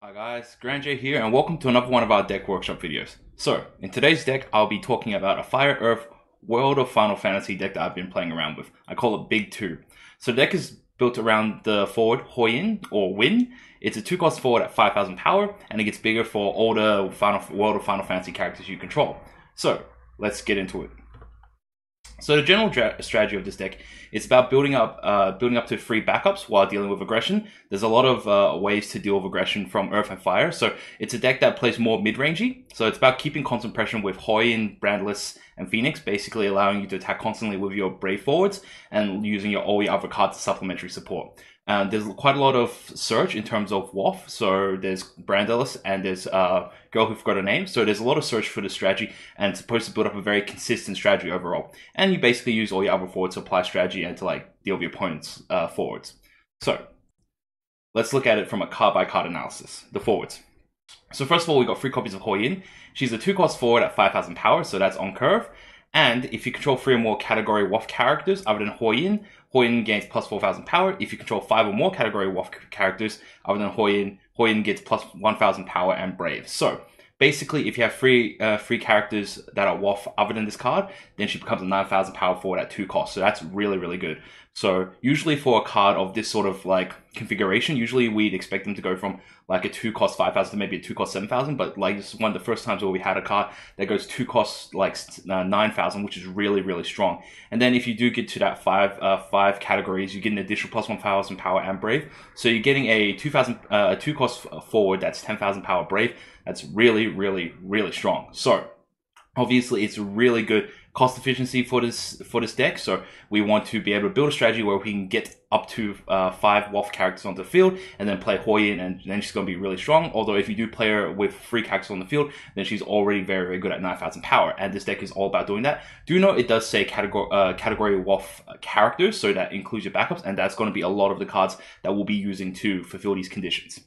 Hi guys, Grand J here and welcome to another one of our deck workshop videos. So, in today's deck, I'll be talking about a Fire Earth World of Final Fantasy deck that I've been playing around with. I call it Big 2. So the deck is built around the forward Hauyn, or Win. It's a 2-cost forward at 5,000 power, and it gets bigger for all the World of Final Fantasy characters you control. So, let's get into it. So the general strategy of this deck is about building up to 3 backups while dealing with aggression. There's a lot of ways to deal with aggression from Earth and Fire, so it's a deck that plays more mid-rangey. So it's about keeping constant pressure with Hauyn, Brandless, and Phoenix, basically allowing you to attack constantly with your Brave forwards and using all your other cards as supplementary support. There's quite a lot of search in terms of WOFF, so there's Brandless and there's Girl Who Forgot Her Name, so there's a lot of search for the strategy and it's supposed to build up a very consistent strategy overall. And you basically use all your other forwards to apply strategy and to deal with your opponent's forwards. So, let's look at it from a card-by-card analysis. The forwards. So first of all, we got 3 copies of Hauyn. She's a 2-cost forward at 5,000 power, so that's on curve. And if you control 3 or more category WOFF characters other than Hauyn, Hauyn gains plus 4,000 power. If you control 5 or more category WOFF characters other than Hauyn, Hauyn gets plus 1,000 power and Brave. So basically, if you have 3 characters that are WOFF other than this card, then she becomes a 9,000 power forward at 2 costs. So that's really, really good. So usually for a card of this sort of configuration, usually we'd expect them to go from a 2-cost 5,000 to maybe a 2-cost 7,000. But this is one of the first times where we had a card that goes 2 costs 9,000, which is really, really strong. And then if you do get to that 5 categories, you get an additional plus 1,000 power and Brave. So you're getting a 2-cost forward that's 10,000 power Brave. That's really, really, really strong. So obviously, it's really good cost efficiency for this deck. So we want to be able to build a strategy where we can get up to 5 WOFF characters on the field and then play Hauyn, and then she's going to be really strong. Although if you do play her with 3 characters on the field, then she's already very, very good at 9,000 power. And this deck is all about doing that. Do note it does say category WOFF characters, so that includes your backups, and that's going to be a lot of the cards that we'll be using to fulfill these conditions.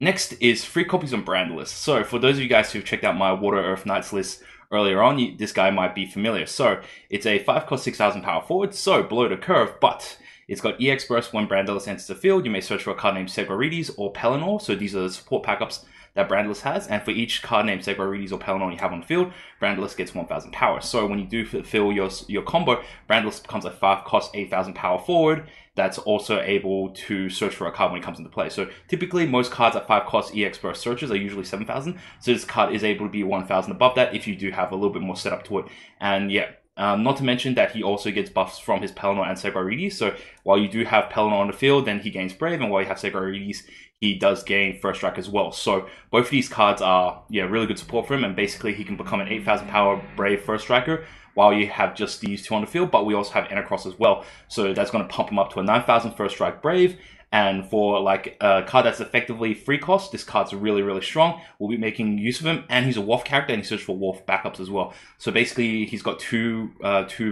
Next is 3 copies on Brandless. So for those of you guys who've checked out my Water Earth Knights list earlier on, this guy might be familiar. So it's a 5-cost 6,000 power forward, so below the curve, but it's got EX burst when Brandless enters the field. You may search for a card named Segwarides or Pelennor, so these are the support backups that Brandless has, and for each card named Segwarides or Pelennor you have on the field, Brandless gets 1,000 power. So when you do fulfill your combo, Brandless becomes a 5-cost 8,000 power forward that's also able to search for a card when it comes into play. So typically most cards at 5-cost EX burst searches are usually 7,000, so this card is able to be 1,000 above that if you do have a little bit more setup to it. And yeah, not to mention that he also gets buffs from his Pelennor and Segwarides. So while you do have Pelennor on the field, then he gains Brave, and while you have Segwarides, he does gain First Strike as well. So both of these cards are really good support for him, and basically he can become an 8,000 power Brave First Striker while you have just these 2 on the field, but we also have Enacross as well. So that's going to pump him up to a 9,000 First Strike Brave. And for a card that's effectively 3 cost, this card's really, really strong. We'll be making use of him, and he's a WOFF character, and he searches for WOFF backups as well. So basically, he's got two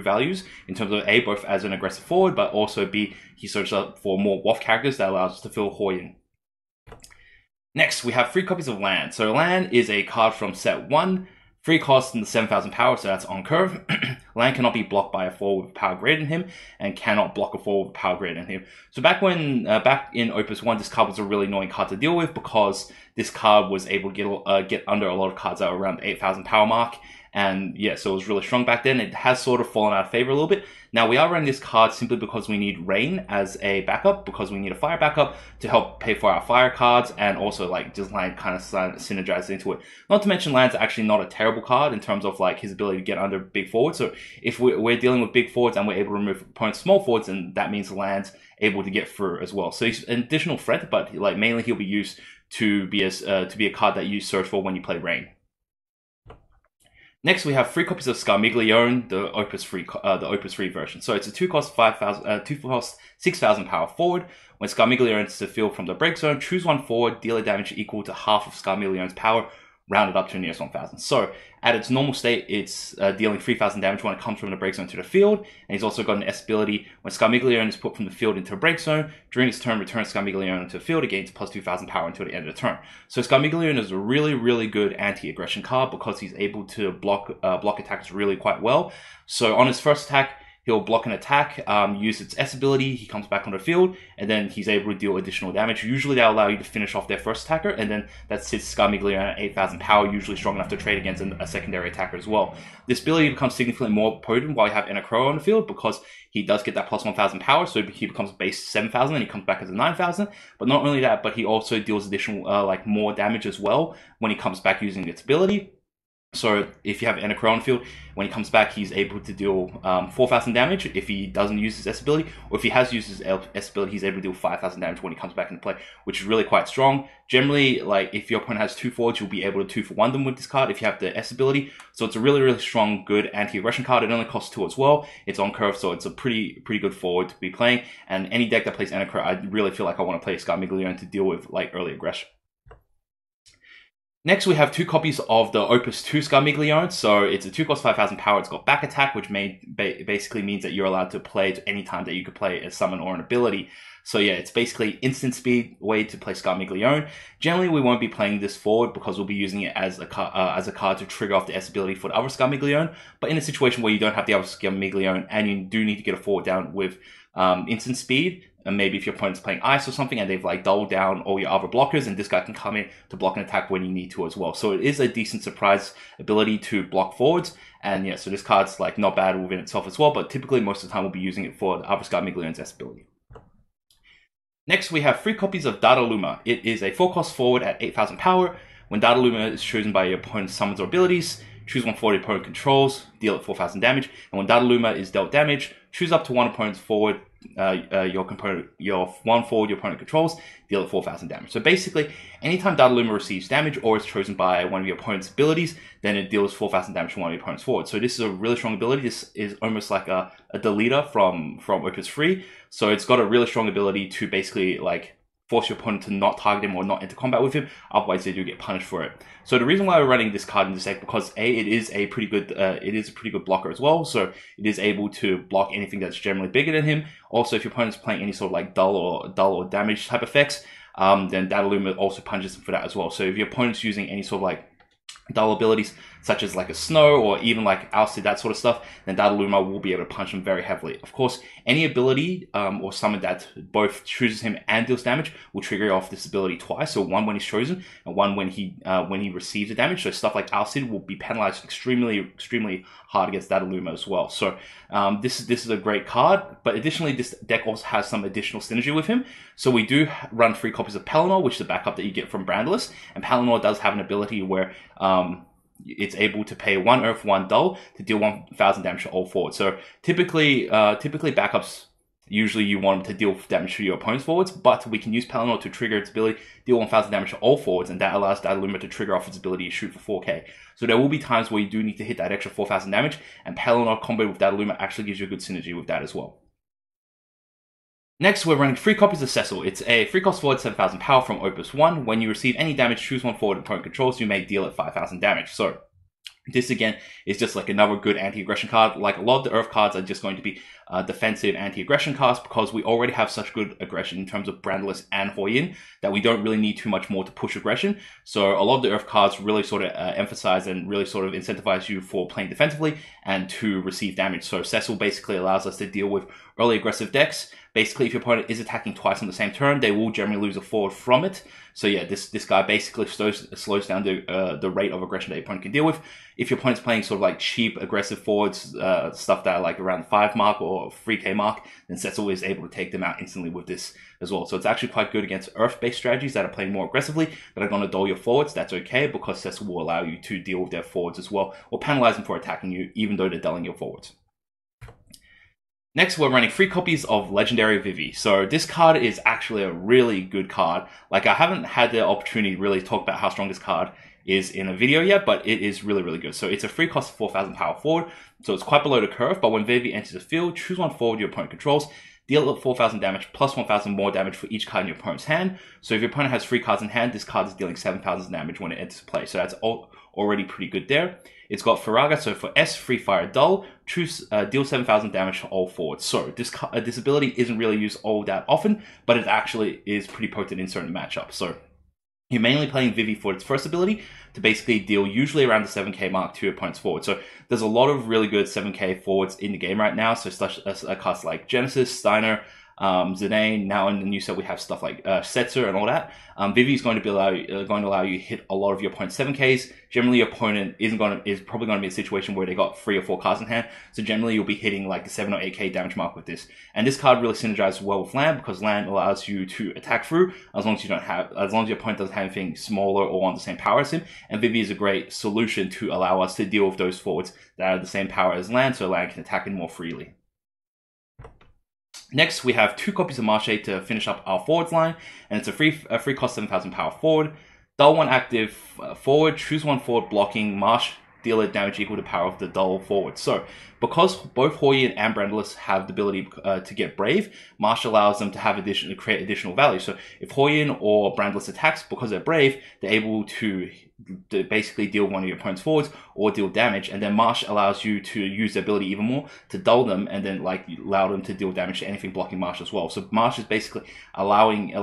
values in terms of A, both as an aggressive forward, but also B, he searches up for more WOFF characters that allows us to fill Hauyn. Next, we have 3 copies of Land. So Land is a card from set 1. 3 costs and 7,000 power, so that's on curve. Land cannot be blocked by a forward with power greater than him, and cannot block a forward with power greater than him. So back in Opus 1, this card was a really annoying card to deal with because this card was able to get under a lot of cards that were around the 8,000 power mark. And yeah, so it was really strong back then. It has sort of fallen out of favor a little bit. Now we are running this card simply because we need Rain as a backup, because we need a fire backup to help pay for our fire cards, and also just Land kind of synergize into it. Not to mention Land's actually not a terrible card in terms of his ability to get under big forwards. So if we're dealing with big forwards and we're able to remove opponent's small forwards, and that means Land's able to get through as well. So he's an additional threat, but mainly he'll be used to be a card that you search for when you play Rain. Next, we have 3 copies of Scarmiglione, the Opus 3 version. So it's a 2-cost 6,000 power forward. When Scarmiglione enters the field from the break zone, choose 1 forward, deal a damage equal to half of Scarmiglione's power, rounded up to the nearest 1,000. So at its normal state, it's dealing 3,000 damage when it comes from the break zone to the field. And he's also got an S ability. When Scarmiglione is put from the field into a break zone, during its turn, return Scarmiglione to the field, it gains plus 2,000 power until the end of the turn. So Scarmiglione is a really, really good anti-aggression card because he's able to block attacks really quite well. So on his first attack, He'll block an attack, use its S ability, he comes back on the field, and then he's able to deal additional damage. Usually they'll allow you to finish off their first attacker, and then that sits Scarmiglione at 8,000 power, usually strong enough to trade against a secondary attacker as well. This ability becomes significantly more potent while you have Enacro on the field, because he does get that plus 1,000 power, so he becomes base 7,000, and he comes back as a 9,000. But not only that, but he also deals additional, more damage as well when he comes back using its ability. So if you have Enacro on the field, when he comes back, he's able to deal 4,000 damage if he doesn't use his S ability, or if he has used his S ability, he's able to deal 5,000 damage when he comes back into play, which is really quite strong. Generally, like if your opponent has 2 forwards, you'll be able to 2-for-1 them with this card if you have the S ability. So it's a really, really strong, good anti-aggression card. It only costs 2 as well. It's on curve, so it's a pretty good forward to be playing. And any deck that plays Enacro, I really feel like I want to play Scarmiglione to deal with like early aggression. Next, we have 2 copies of the Opus 2 Scarmiglione. So it's a 2 cost 5,000 power. It's got back attack, which basically means that you're allowed to play it any time that you could play a summon or an ability. So yeah, it's basically instant speed way to play Scarmiglione. Generally, we won't be playing this forward because we'll be using it as a card to trigger off the S ability for the other Scarmiglione. But in a situation where you don't have the other Scarmiglione and you do need to get a forward down with instant speed, and maybe if your opponent's playing ice or something and they've like doubled down all your other blockers, and this guy can come in to block an attack when you need to as well. So it is a decent surprise ability to block forwards. And yeah, so this card's like not bad within itself as well, but typically most of the time we'll be using it for the other Scarmiglione's S ability. Next, we have 3 copies of Dataluma. It is a 4 cost forward at 8,000 power. When Dataluma is chosen by your opponent's summons or abilities, choose 1 forward your opponent controls, deal it 4,000 damage. And when Dataluma is dealt damage, choose up to 1 opponent's forward, your 1 forward your opponent controls, deal it 4,000 damage. So basically, anytime Dataluma receives damage or is chosen by one of your opponent's abilities, then it deals 4,000 damage to one of your opponent's forwards. So this is a really strong ability. This is almost like a deleter from Opus 3. So it's got a really strong ability to basically like force your opponent to not target him or not enter combat with him, otherwise they do get punished for it. So the reason why we're running this card in this deck, because it is a pretty good blocker as well, so it is able to block anything that's generally bigger than him. Also, if your opponent's playing any sort of like dull or damage type effects, then Dataluma also punishes him for that as well. So if your opponent's using any sort of like dull abilities such as like a snow or even like ousted, that sort of stuff, then Dataluma will be able to punch him very heavily. Of course, any ability or summon that both chooses him and deals damage will trigger off this ability twice. So 1 when he's chosen and 1 when he receives the damage. So stuff like ousted will be penalized extremely hard against Dataluma as well. So this is a great card, but additionally this deck also has some additional synergy with him. So we do run 3 copies of Pelennor, which is the backup that you get from Brandless, and Pelennor does have an ability where it's able to pay 1 Earth, 1 Dull to deal 1,000 damage to all forwards. So typically backups, usually you want them to deal damage to your opponent's forwards, but we can use Pelennor to trigger its ability, deal 1,000 damage to all forwards, and that allows Dataluma to trigger off its ability to shoot for 4k. So there will be times where you do need to hit that extra 4,000 damage, and Pelennor combo with Dataluma actually gives you a good synergy with that as well. Next, we're running 3 copies of Cecil. It's a 3 cost forward, 7,000 power from Opus 1. When you receive any damage, choose 1 forward opponent controls, you may deal it 5,000 damage. So this again is just like another good anti-aggression card. Like a lot of the Earth cards are just going to be defensive anti-aggression cards because we already have such good aggression in terms of Brandless and Hauyn that we don't really need too much more to push aggression. So a lot of the Earth cards really sort of emphasize and really sort of incentivize you for playing defensively and to receive damage. So Cecil basically allows us to deal with early aggressive decks. Basically, if your opponent is attacking twice on the same turn, they will generally lose a forward from it. So yeah, this guy basically slows down the rate of aggression that your opponent can deal with. If your opponent's playing sort of like cheap aggressive forwards, stuff that are like around the 5 mark or 3k mark, then Cecil is able to take them out instantly with this as well. So it's actually quite good against Earth-based strategies that are playing more aggressively, that are going to dull your forwards. That's okay, because Cecil will allow you to deal with their forwards as well, or penalize them for attacking you, even though they're dulling your forwards. Next, we're running 3 copies of Legendary Vivi. So this card is actually a really good card. Like, I haven't had the opportunity to really talk about how strong this card is in a video yet, but it is really, really good. So it's a 3 cost 4,000 power forward. So it's quite below the curve, but when Vivi enters the field, choose 1 forward your opponent controls, deal it 4,000 damage plus 1,000 more damage for each card in your opponent's hand. So if your opponent has 3 cards in hand, this card is dealing 7,000 damage when it enters play. So that's already pretty good there. It's got Faraga, so for S, Free Fire Dull, choose deal 7,000 damage to all forwards. So this ability isn't really used all that often, but it actually is pretty potent in certain matchups. So You're mainly playing Vivi for its first ability to basically deal usually around the 7k mark to your opponent's forward. So there's a lot of really good 7k forwards in the game right now. So cards like Genesis, Steiner, Zidane. Now in the new set we have stuff like Setzer and all that. Vivi is going to allow you to hit a lot of your opponent's 7Ks. Generally, your opponent is probably going to be a situation where they got 3 or 4 cards in hand. So generally, you'll be hitting like the 7 or 8k damage mark with this. And this card really synergizes well with land because land allows you to attack through as long as your opponent doesn't have anything smaller or on the same power as him. And Vivi is a great solution to allow us to deal with those forwards that are the same power as land, so land can attack it more freely. Next, we have 2 copies of Marche to finish up our forwards line, and it's a free cost 7,000 power forward. Dull 1 active forward, choose 1 forward blocking Marche, deal a damage equal to power of the dull forward. So, because both Hauyn and Brandilis have the ability to get Brave, Marche allows them to have create additional value. So, if Hauyn or Brandilis attacks because they're Brave, they're able to basically deal one of your opponent's forwards or deal damage, and then Marche allows you to use the ability even more to dull them and then allow them to deal damage to anything blocking Marche as well. So Marche is basically allowing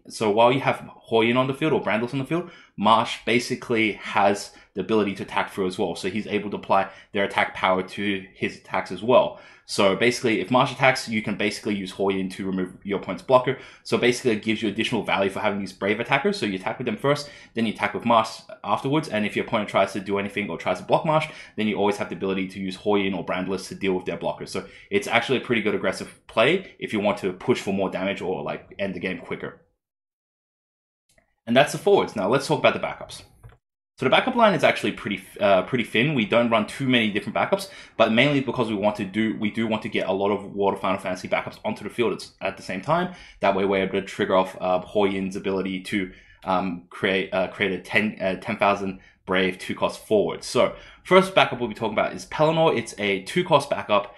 so while you have Hauyn on the field or Brandilis on the field, Marche basically has the ability to attack through as well. So he's able to apply their attack power to his attacks as well. So basically, if Marche attacks, you can basically use Hauyn to remove your opponent's blocker. So basically, it gives you additional value for having these Brave attackers. So you attack with them first, then you attack with Marche afterwards. And if your opponent tries to do anything or tries to block Marche, then you always have the ability to use Hauyn or Brandilis to deal with their blockers. So it's actually a pretty good aggressive play if you want to push for more damage or end the game quicker. And that's the forwards. Now let's talk about the backups. So the backup line is actually pretty thin. We don't run too many different backups, but mainly because we do want to get a lot of World of Final Fantasy backups onto the field at the same time. That way we're able to trigger off Hauyn's ability to create a 10,000 Brave 2-cost forward. So first backup we'll be talking about is Pelennor. It's a 2-cost backup.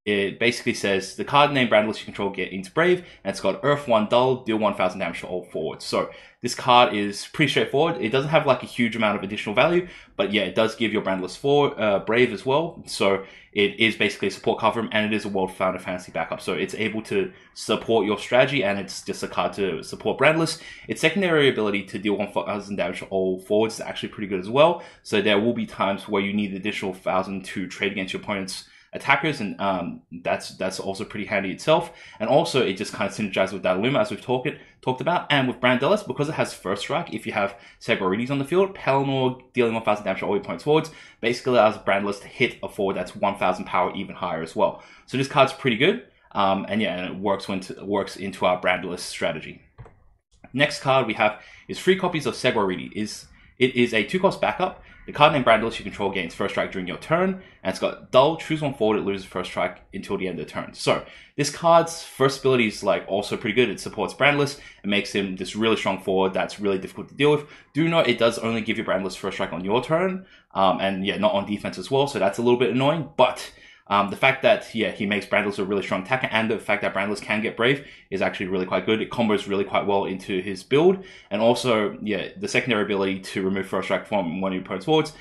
It basically says the card name Brandilis you control get into Brave, and it's got Earth 1 Dull, deal 1,000 damage to all forwards. So this card is pretty straightforward. It doesn't have a huge amount of additional value, but yeah, it does give your Brandilis Brave as well. So it is basically a support card for him, and it is a World of Final Fantasy backup. So it's able to support your strategy, and it's just a card to support Brandilis. Its secondary ability to deal 1,000 damage to all forwards is actually pretty good as well. So there will be times where you need additional 1,000 to trade against your opponent's attackers, and that's also pretty handy itself. And also it just kind of synergizes with Dataluma, as we've talked about, and with Brandilis, because it has first strike. If you have Segorides on the field, Pelennor dealing 1,000 damage to all your opponent's forwards basically allows Brandilis to hit a forward that's 1,000 power even higher as well. So this card's pretty good, and it works into our Brandilis strategy. Next card we have is 3 copies of Segorides. It is a 2-cost backup. The card named Brandilis you control gains first strike during your turn, and it's got Dull, choose 1 forward, it loses first strike until the end of the turn. So this card's first ability is also pretty good. It supports Brandilis. It makes him this really strong forward that's really difficult to deal with. Do note it does only give you Brandilis first strike on your turn, and yeah, not on defense as well. So that's a little bit annoying, but the fact that he makes Brandilis a really strong attacker, and the fact that Brandilis can get Brave is actually really quite good. It combos really quite well into his build, and also the secondary ability to remove first strike from one of your opponent's forwards.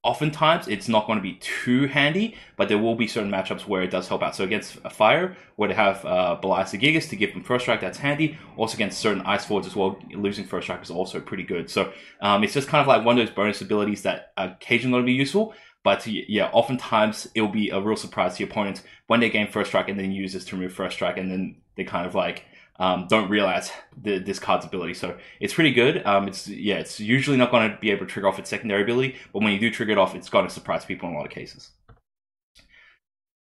Oftentimes it's not going to be too handy, but there will be certain matchups where it does help out. So against a Fire, where they have Belias the Gigas to give them first strike, that's handy. Also against certain Ice forwards as well, losing first strike is also pretty good. So it's just kind of one of those bonus abilities that are occasionally going to be useful. But yeah, oftentimes it'll be a real surprise to your opponent when they gain first strike and then use this to remove first strike, and then they kind of don't realize this card's ability. So it's pretty good. It's usually not going to be able to trigger off its secondary ability, but when you do trigger it off, it's going to surprise people in a lot of cases.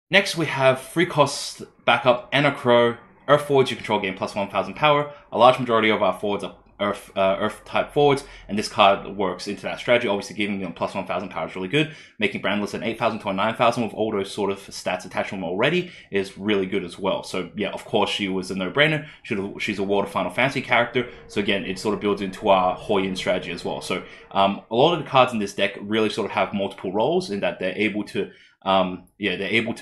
Next, we have 3-cost backup and a Crow. Earth forwards you control gain plus 1,000 power. A large majority of our forwards are Earth type forwards, and this card works into that strategy. Obviously, giving them plus 1,000 power is really good. Making Brandilis an 8,000 to a 9,000 with all those sort of stats attached to them already is really good as well. So yeah, of course, she was a no-brainer. She's a World of Final Fantasy character. So again, it sort of builds into our Hauyn strategy as well. So a lot of the cards in this deck really sort of have multiple roles in that they're able to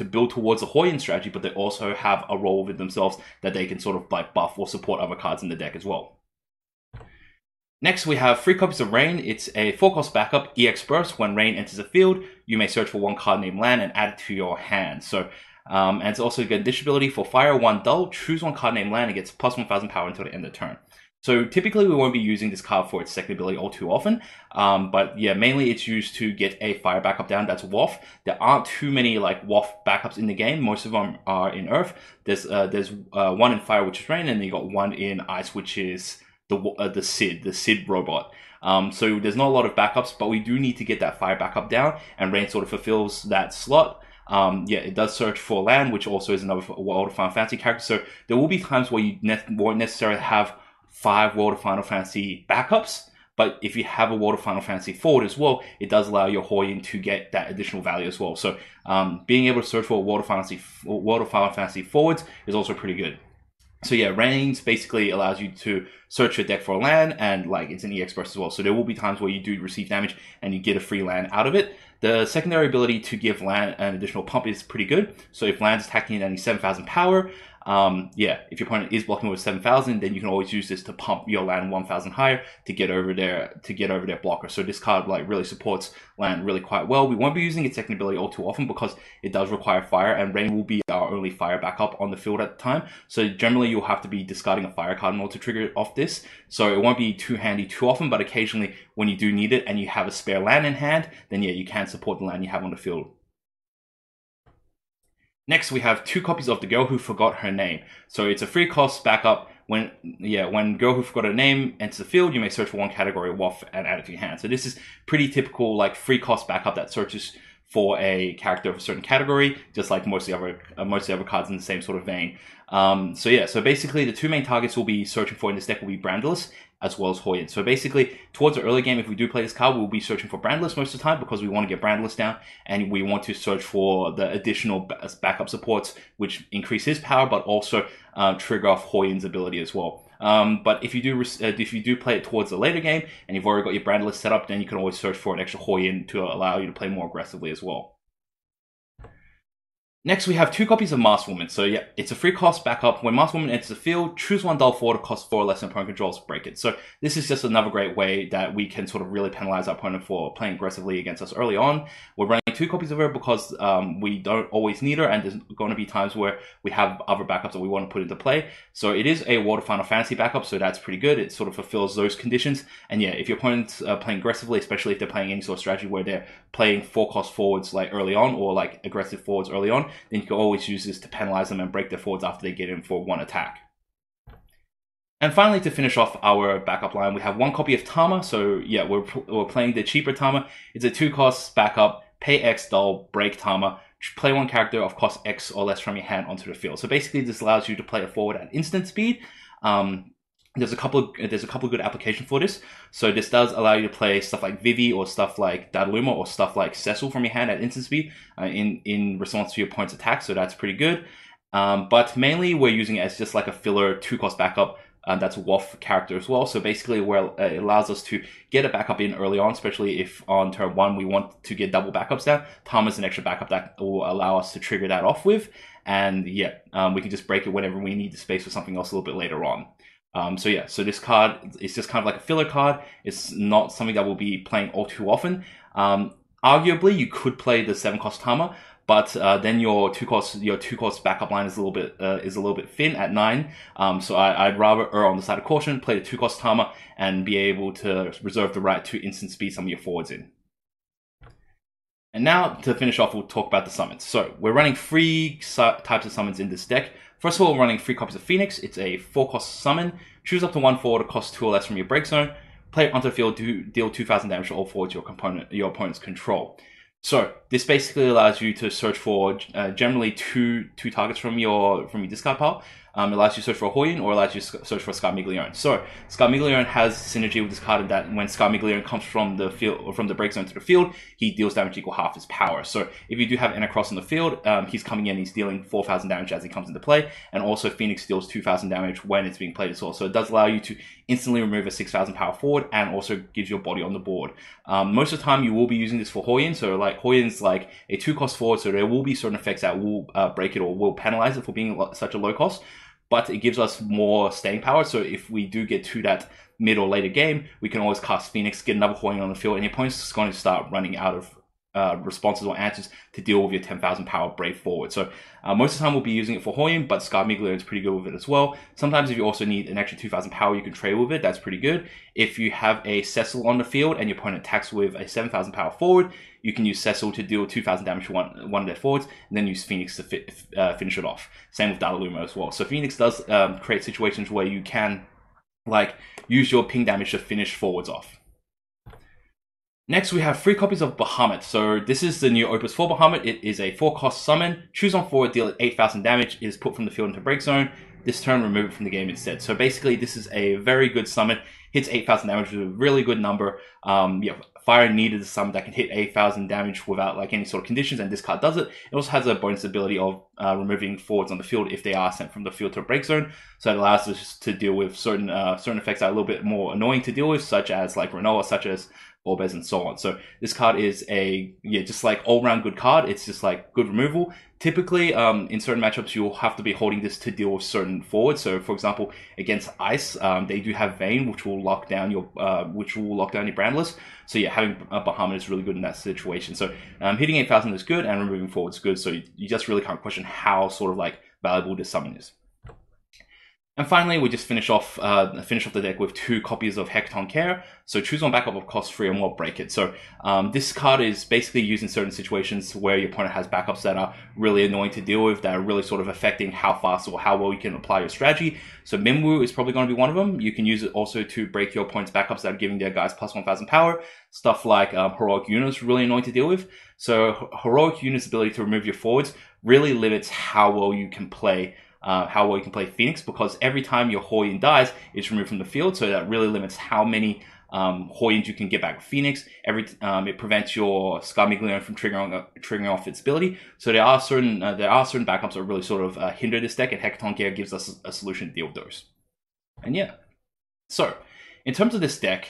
build towards a Hauyn strategy, but they also have a role within themselves that they can sort of buff or support other cards in the deck as well. Next, we have 3 copies of Rain. It's a 4-cost backup, EX Burst. When Rain enters the field, you may search for 1 card named Land and add it to your hand. So, and it's also got addition ability for Fire 1 Dull. Choose 1 card named Land and gets plus 1,000 power until the end of the turn. So typically we won't be using this card for its second ability all too often, but yeah, mainly it's used to get a fire backup down. That's WOFF. There aren't too many like WOFF backups in the game. Most of them are in Earth. There's one in Fire, which is Rain, and then you got one in Ice, which is the Sid robot. So there's not a lot of backups, but we do need to get that fire backup down, and Rain sort of fulfills that slot. Yeah, it does search for land, which also is another World of Final Fantasy character. So there will be times where you won't necessarily have 5 World of Final Fantasy backups, but if you have a World of Final Fantasy forward as well, it does allow your Hauyn to get that additional value as well. So being able to search for World of Final Fantasy forwards is also pretty good. So yeah, Reigns basically allows you to search your deck for a land, and like it's an EX burst as well. So there will be times where you do receive damage and you get a free land out of it. The secondary ability to give land an additional pump is pretty good. So if land's attacking at only 7,000 power, yeah, if your opponent is blocking with 7,000, then you can always use this to pump your land 1,000 higher to get over their blocker. So this card like really supports land really quite well. We won't be using its second ability all too often because it does require fire, and Rain will be our only fire backup on the field at the time. So generally you'll have to be discarding a fire card in order to trigger off this. So it won't be too handy too often, but occasionally when you do need it and you have a spare land in hand, then yeah, you can support the land you have on the field. Next, we have 2 copies of The Girl Who Forgot Her Name. So it's a free cost backup. When Girl Who Forgot Her Name enters the field, you may search for one category of WOFF and add it to your hand. So this is pretty typical like free cost backup that searches for a character of a certain category, just like most of the other cards in the same sort of vein. So yeah, so basically the 2 main targets we'll be searching for in this deck will be Brandless as well as Hauyn. So basically, towards the early game, if we do play this card, we'll be searching for Brandless most of the time because we want to get Brandless down, and we want to search for the additional backup supports, which increase his power, but also trigger off Hauyn's ability as well. But if you do play it towards the later game, and you've already got your Brandless set up, then you can always search for an extra Hauyn to allow you to play more aggressively as well. Next, we have 2 copies of Masked Woman. So yeah, it's a free cost backup. When Masked Woman enters the field, choose one dull forward, cost 4 or less, and opponent controls, break it. So this is just another great way that we can sort of really penalize our opponent for playing aggressively against us early on. We're running 2 copies of her because we don't always need her, and there's going to be times where we have other backups that we want to put into play. So it is a World of Final Fantasy backup, so that's pretty good. It sort of fulfills those conditions. And yeah, if your opponent's playing aggressively, especially if they're playing any sort of strategy where they're playing 4 cost forwards like early on, or like aggressive forwards early on, then you can always use this to penalize them and break their forwards after they get in for 1 attack. And finally, to finish off our backup line, we have 1 copy of Tama. So yeah, we're playing the cheaper Tama. It's a 2 cost backup, pay X dull, break Tama, play 1 character of cost X or less from your hand onto the field. So basically this allows you to play a forward at instant speed. There's a couple of good applications for this. So this does allow you to play stuff like Vivi or stuff like Dadaluma or stuff like Cecil from your hand at instant speed in response to your opponent's attack. So that's pretty good. But mainly we're using it as just like a filler 2 cost backup. That's a WOFF character as well. So basically it allows us to get a backup in early on, especially if on turn 1 we want to get double backups down. Tama's an extra backup that will allow us to trigger that off with. And yeah, we can just break it whenever we need the space for something else a little bit later on. So yeah, so this card is just kind of like a filler card. It's not something that we'll be playing all too often. Arguably, you could play the 7 cost Tama, but then your two cost backup line is a little bit thin at 9. So I'd rather err on the side of caution, play the 2 cost Tama, and be able to reserve the right to instant speed some of your forwards in. And now, to finish off, we'll talk about the summons. So we're running 3 types of summons in this deck. First of all, we're running 3 copies of Phoenix. It's a 4 cost summon. Choose up to 1 forward, cost 2 or less from your break zone. Play it onto the field to deal 2,000 damage to all forwards your opponent's control. So this basically allows you to search for generally two targets from your discard pile. It allows you to search for a Hauyn, or allows you to search for Scarmiglione. So Scarmiglione has synergy with this card in that when Scarmiglione comes from the field or from the break zone to the field, he deals damage equal half his power. So if you do have Enacross on the field, he's coming in, he's dealing 4,000 damage as he comes into play, and also Phoenix deals 2,000 damage when it's being played as well. So it does allow you to instantly remove a 6,000 power forward, and also gives your body on the board. Most of the time you will be using this for Hauyn. So like Hauyn's like a 2 cost forward, so there will be certain effects that will break it or will penalize it for being such a low cost. But it gives us more staying power. So if we do get to that mid or later game, we can always cast Phoenix, get another Hauyn on the field, and your opponent's going to start running out of responses or answers to deal with your 10,000 power Brave forward. So most of the time we'll be using it for Hauyn, but Scarmiglio is pretty good with it as well. Sometimes if you also need an extra 2,000 power, you can trade with it. That's pretty good. If you have a Cecil on the field and your opponent attacks with a 7,000 power forward, you can use Cecil to deal 2,000 damage to one of their forwards, and then use Phoenix to finish it off. Same with Dalaluma as well. So Phoenix does create situations where you can like use your ping damage to finish forwards off. Next, we have 3 copies of Bahamut. So this is the new Opus 4 Bahamut. It is a 4-cost summon. Choose on forward, deal 8,000 damage. It is put from the field into break zone. This turn, remove it from the game instead. So basically, this is a very good summon. Hits 8,000 damage with a really good number. Yeah, Fire needed a summon that can hit 8,000 damage without like any sort of conditions, and this card does it. It also has a bonus ability of removing forwards on the field if they are sent from the field to a break zone. So it allows us to deal with certain effects that are a little bit more annoying to deal with, such as like Renoa, such as Orbez, and so on. So this card is just like all-round good card. It's just like good removal. Typically, in certain matchups, you'll have to be holding this to deal with certain forwards. So, for example, against Ice, they do have Vayne, which will lock down your Brandless. So yeah, having a Bahamut is really good in that situation. So hitting 8,000 is good, and removing forward is good. So you just really can't question how sort of like valuable this summon is. And finally, we just finish off the deck with 2 copies of Hecaton Care. So choose one backup of cost 3 or more, break it. So this card is basically used in certain situations where your opponent has backups that are really annoying to deal with, that are really sort of affecting how fast or how well you can apply your strategy. So Minwu is probably going to be one of them. You can use it also to break your opponent's backups that are giving their guys plus 1,000 power. Stuff like Heroic Unit is really annoying to deal with. So Heroic Unit's ability to remove your forwards really limits how well you can play Phoenix, because every time your Hauyn dies, it's removed from the field. So that really limits how many Hauwyns you can get back with Phoenix. It prevents your Scarmiglio from triggering off its ability. So there are certain backups that really sort of hinder this deck, and Hecaton Care gives us a solution to deal with those. And yeah, so in terms of this deck,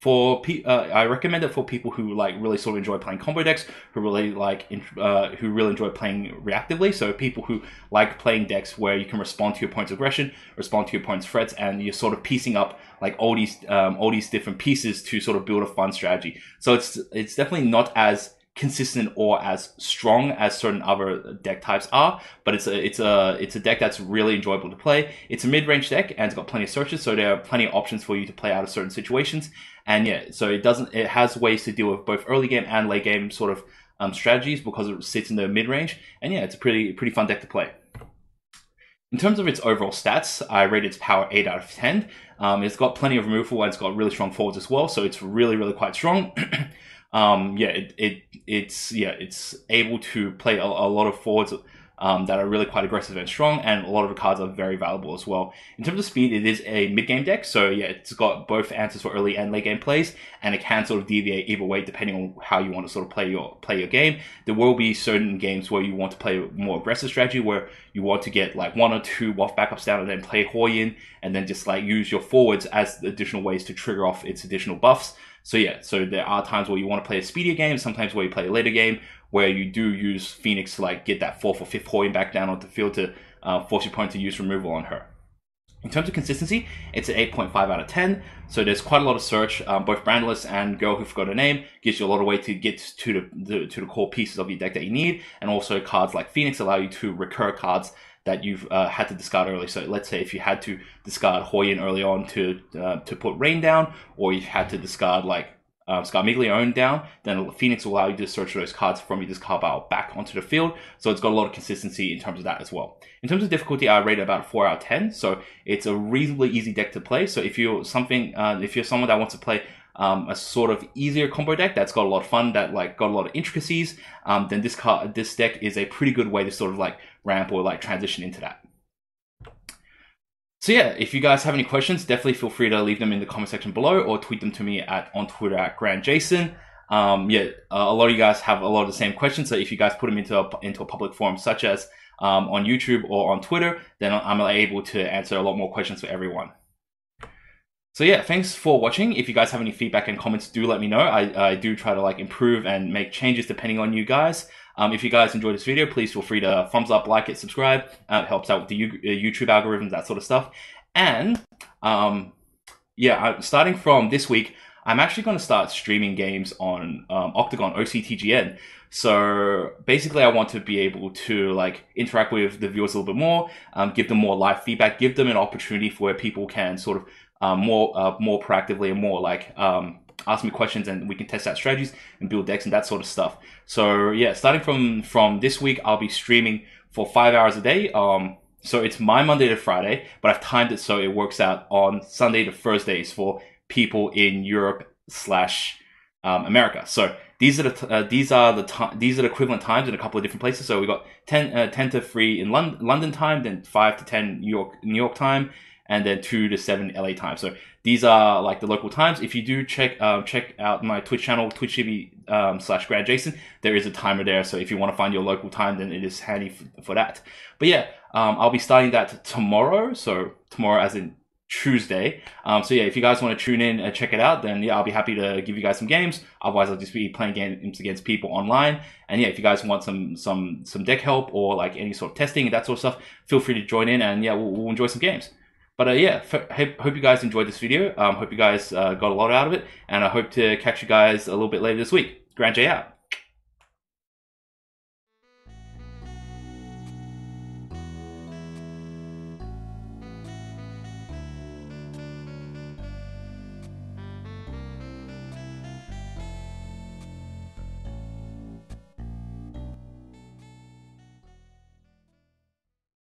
I recommend it for people who like really sort of enjoy playing combo decks, who really enjoy playing reactively. So people who like playing decks where you can respond to your opponent's aggression, respond to your opponent's threats, and you're sort of piecing up like all these different pieces to sort of build a fun strategy. So it's definitely not as consistent or as strong as certain other deck types are, but it's a deck that's really enjoyable to play. It's a mid-range deck, and it's got plenty of searches, so there are plenty of options for you to play out of certain situations. And yeah, so it has ways to deal with both early game and late game sort of strategies, because it sits in the mid-range. And yeah, it's a pretty fun deck to play. In terms of its overall stats, I rate its power 8 out of 10. It's got plenty of removal, and it's got really strong forwards as well, so it's really quite strong. It's able to play a lot of forwards that are really quite aggressive and strong, and a lot of the cards are very valuable as well. In terms of speed, it is a mid-game deck, so yeah, it's got both answers for early and late game plays, and it can sort of deviate either way depending on how you want to sort of play your game. There will be certain games where you want to play a more aggressive strategy, where you want to get like 1 or 2 WOFF backups down and then play Hauyn, and then just like use your forwards as additional ways to trigger off its additional buffs. So yeah, so there are times where you want to play a speedier game, sometimes where you play a later game, where you do use Phoenix to like get that 4th or 5th Hauyn back down onto the field to force your opponent to use removal on her. In terms of consistency, it's an 8.5 out of 10. So there's quite a lot of search. Both Brandless and Girl Who Forgot Her Name gives you a lot of way to get to the core pieces of your deck that you need, and also cards like Phoenix allow you to recur cards that you've had to discard early. So let's say if you had to discard Hauyn early on to put Rain down, or you had to discard like Scarmiglio down, then Phoenix will allow you to search those cards from your discard pile back onto the field. So it's got a lot of consistency in terms of that as well. In terms of difficulty, I rate it about 4 out of 10. So it's a reasonably easy deck to play. So if you're someone that wants to play a sort of easier combo deck that's got a lot of fun, that like got a lot of intricacies, then this deck is a pretty good way to sort of like ramp or like transition into that. So yeah, if you guys have any questions, definitely feel free to leave them in the comment section below, or tweet them to me on Twitter at GrandJason. A lot of you guys have a lot of the same questions, so if you guys put them into a public forum, such as on YouTube or on Twitter, then I'm able to answer a lot more questions for everyone. So yeah, thanks for watching. If you guys have any feedback and comments, do let me know. I do try to like improve and make changes depending on you guys. If you guys enjoyed this video, please feel free to thumbs up, like it, subscribe. It helps out with the YouTube algorithms, that sort of stuff. And starting from this week, I'm actually going to start streaming games on Octagon OCTGN. So basically, I want to be able to like interact with the viewers a little bit more, give them more live feedback, give them an opportunity for where people can sort of more proactively and more like ask me questions, and we can test out strategies and build decks and that sort of stuff. So yeah, starting from this week, I'll be streaming for 5 hours a day. So it's my Monday to Friday, but I've timed it so it works out on Sunday to Thursdays for people in Europe slash America. So these are the equivalent times in a couple of different places. So we got 10 to 3 in London time, then 5 to 10 New York time, and then 2 to 7 LA time. So these are like the local times. If you do check out my Twitch channel, twitch.tv / Grand Jason, there is a timer there. So if you want to find your local time, then it is handy for that. But yeah, I'll be starting that tomorrow. So tomorrow as in Tuesday. So yeah, if you guys want to tune in and check it out, then yeah, I'll be happy to give you guys some games. Otherwise, I'll just be playing games against people online. And yeah, if you guys want some deck help or like any sort of testing and that sort of stuff, feel free to join in, and yeah, we'll enjoy some games. But yeah, hope you guys enjoyed this video. Hope you guys got a lot out of it, and I hope to catch you guys a little bit later this week. Grand J out.